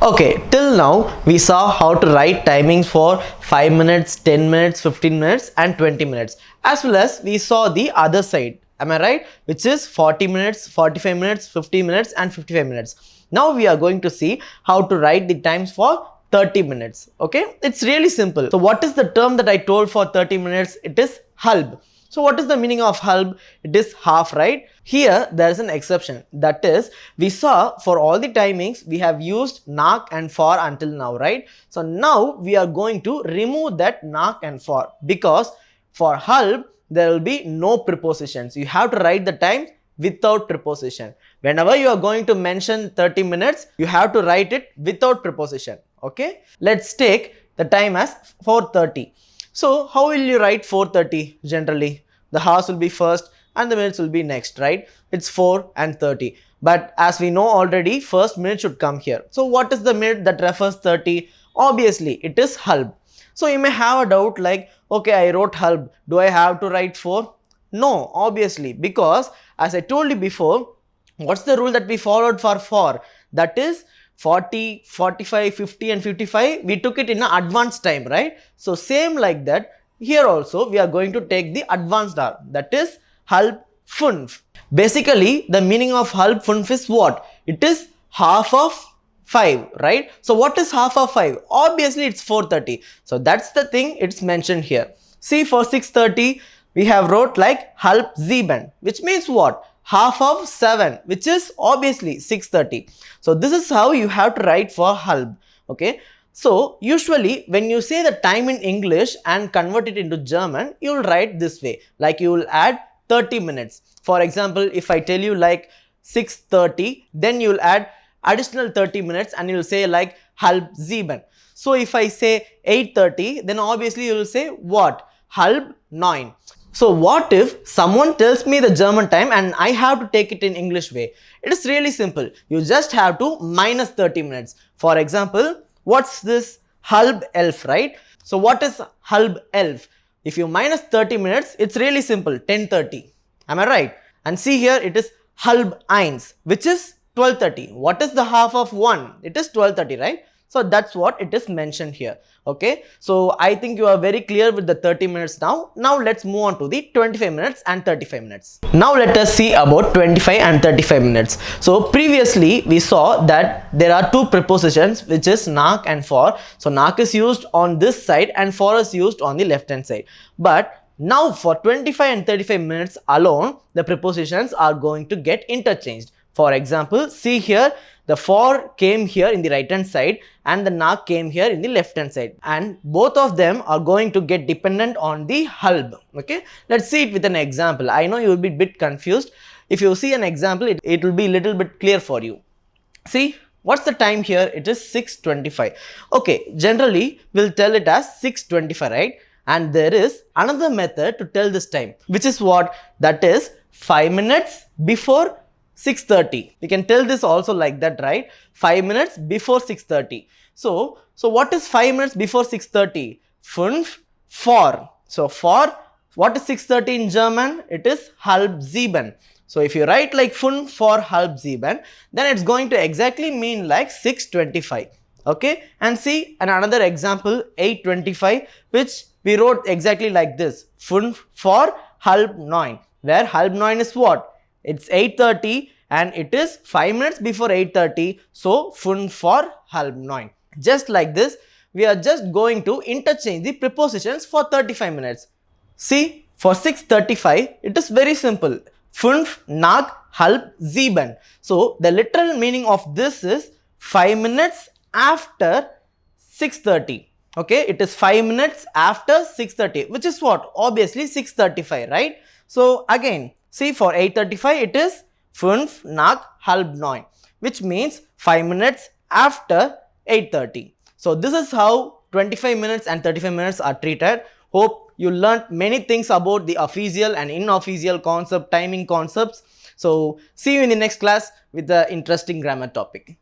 Okay, till now we saw how to write timings for 5 minutes, 10 minutes, 15 minutes and 20 minutes, as well as we saw the other side, am I right, which is 40 minutes, 45 minutes, 50 minutes and 55 minutes. Now we are going to see how to write the times for 30 minutes. Okay, it's really simple. So what is the term that I told for 30 minutes? It is halb. So what is the meaning of halb? It is half, right? Here there is an exception, that is we saw for all the timings we have used nak and for until now, right? So now we are going to remove that nak and for, because for halb there will be no prepositions. You have to write the time without preposition. Whenever you are going to mention 30 minutes, you have to write it without preposition. Okay, let's take the time as 4:30. So how will you write 4:30 generally? The hours will be first and the minutes will be next, right? It's 4 and 30. But as we know already, first minute should come here. So what is the minute that refers 30? Obviously, it is halb. So you may have a doubt like, okay, I wrote halb. Do I have to write 4? No, obviously, because as I told you before, what's the rule that we followed for? That is 40, 45, 50 and 55, we took it in an advanced time, right? So same like that, here also we are going to take the advanced hour, that is halb funf. Basically, the meaning of halb funf is what? It is half of 5, right? So what is half of 5? Obviously it's 4:30. So that's the thing, it's mentioned here. See, for 6:30, we have wrote like halb 7, which means what? Half of 7, which is obviously 6:30. So this is how you have to write for halb. Okay, so usually when you say the time in English and convert it into German, you will write this way, like you will add 30 minutes. For example, if I tell you like 6:30, then you will add additional 30 minutes and you will say like halb 7. So if I say 8:30, then obviously you will say what? Halb 9. So what if someone tells me the German time and I have to take it in English way? It is really simple. You just have to minus 30 minutes. For example, what's this? Halb 11, right? So what is halb 11? If you minus 30 minutes, it's really simple, 10:30. Am I right? And see here, it is halb 1, which is 12:30. What is the half of 1? It is 12:30, right? So that's what it is mentioned here. Okay, so I think you are very clear with the 30 minutes now. Now let's move on to the 25 minutes and 35 minutes. Now let us see about 25 and 35 minutes. So previously we saw that there are two prepositions, which is nak and for. So nak is used on this side and for is used on the left hand side. But now for 25 and 35 minutes alone, the prepositions are going to get interchanged. For example, see here, the for came here in the right hand side and the nak came here in the left hand side, and both of them are going to get dependent on the halb. Okay, let's see it with an example. I know you will be a bit confused. If you see an example, it will be a little bit clear for you. See, what's the time here? It is 6:25. Okay, generally we'll tell it as 6:25, right? And there is another method to tell this time, which is what? That is 5 minutes before 6:30. We can tell this also like that, right? 5 minutes before 6:30. So what is 5 minutes before 6:30? 5 vor. So for what is 6:30 in German? It is halb 7. So if you write like 5 vor halb 7, then it's going to exactly mean like 6:25. Okay, and see another example, 8:25, which we wrote exactly like this, 5 vor halb 9, where halb 9 is what? It's 8:30 and it is 5 minutes before 8:30. So 5 vor halb 9. Just like this, we are just going to interchange the prepositions for 35 minutes. See, for 6:35, it is very simple. 5 nach halb 7. So the literal meaning of this is 5 minutes after 6:30. Okay, it is 5 minutes after 6:30, which is what? Obviously 6:35, right? So again, see, for 8:35, it is 5 nach halb 9, which means 5 minutes after 8:30. So this is how 25 minutes and 35 minutes are treated. Hope you learned many things about the official and inofficial concept, timing concepts. So see you in the next class with the interesting grammar topic.